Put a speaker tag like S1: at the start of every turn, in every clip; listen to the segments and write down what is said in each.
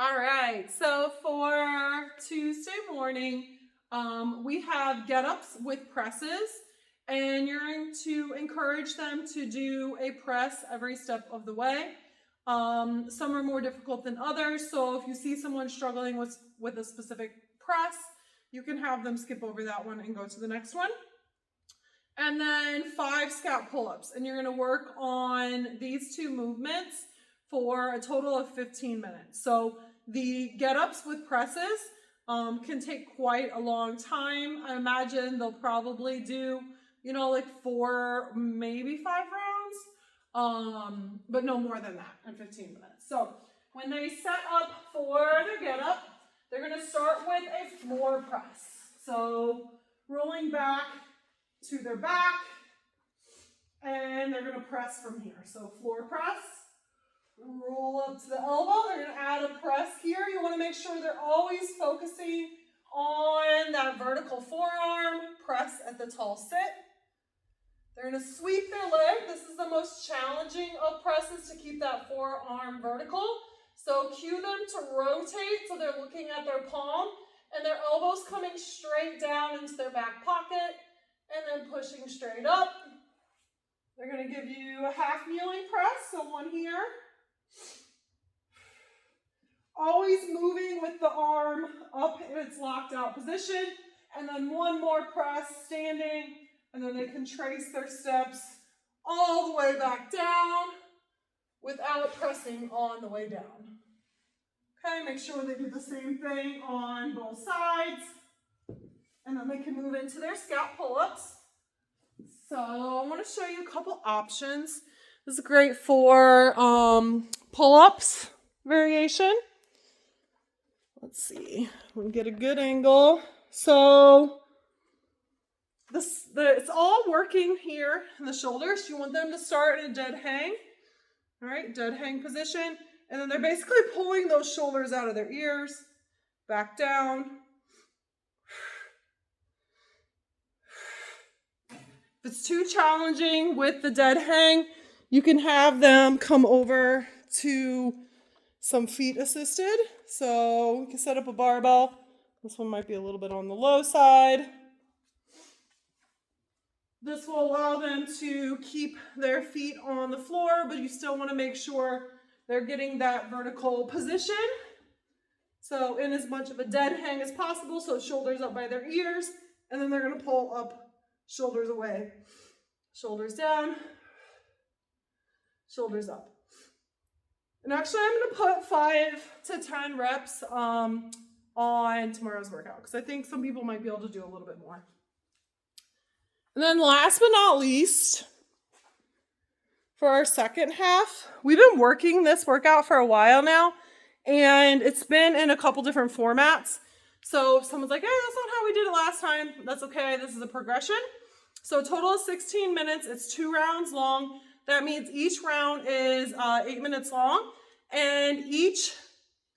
S1: All right, so for Tuesday morning, we have get-ups with presses, and you're going to encourage them to do a press every step of the way. Some are more difficult than others, so if you see someone struggling with a specific press, you can have them skip over that one and go to the next one. And then 5 scout pull-ups, and you're going to work on these 2 movements for a total of 15 minutes. So the get-ups with presses can take quite a long time. I imagine they'll probably do, like 4, maybe 5 rounds, but no more than that in 15 minutes. So when they set up for their get-up, they're going to start with a floor press. So rolling back to their back, and they're going to press from here. So floor press, roll up to the elbow. They're going to add a press here. You want to make sure they're always focusing on that vertical forearm, press at the tall sit. They're going to sweep their leg. This is the most challenging of presses, to keep that forearm vertical. So cue them to rotate so they're looking at their palm and their elbows coming straight down into their back pocket and then pushing straight up. They're going to give you a half kneeling press, so one here. Always moving with the arm up in its locked out position, and then one more press standing, and then they can trace their steps all the way back down without pressing on the way down. Okay, make sure they do the same thing on both sides, and then they can move into their scout pull-ups. So I want to show you a couple options. This is great for pull-ups variation. Let's see, we'll get a good angle. So it's all working here in the shoulders. You want them to start in a dead hang. All right, dead hang position. And then they're basically pulling those shoulders out of their ears, back down. If it's too challenging with the dead hang, you can have them come over to some feet assisted. So you can set up a barbell. This one might be a little bit on the low side. This will allow them to keep their feet on the floor, but you still want to make sure they're getting that vertical position. So in as much of a dead hang as possible, so shoulders up by their ears, and then they're going to pull up, shoulders away, shoulders down, shoulders up. And actually I'm going to put 5 to 10 reps on tomorrow's workout, because I think some people might be able to do a little bit more. And then last but not least, for our second half, we've been working this workout for a while now, and it's been in a couple different formats. So if someone's like, hey, that's not how we did it last time, that's okay. This is a progression. So a total of 16 minutes. It's 2 rounds long. That means each round is 8 minutes long, and each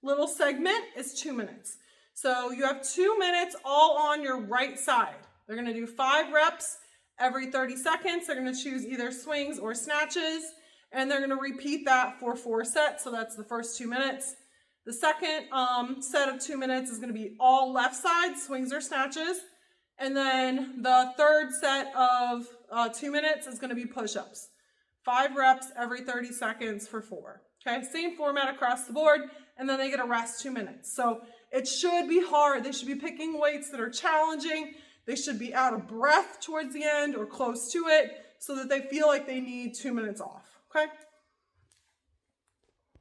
S1: little segment is 2 minutes. So you have 2 minutes all on your right side. They're going to do 5 reps every 30 seconds. They're going to choose either swings or snatches, and they're going to repeat that for 4 sets. So that's the first 2 minutes. The second set of 2 minutes is going to be all left side, swings or snatches. And then the third set of 2 minutes is going to be push-ups. 5 reps every 30 seconds for 4. Okay, same format across the board, and then they get a rest 2 minutes. So it should be hard. They should be picking weights that are challenging. They should be out of breath towards the end or close to it, so that they feel like they need 2 minutes off. Okay.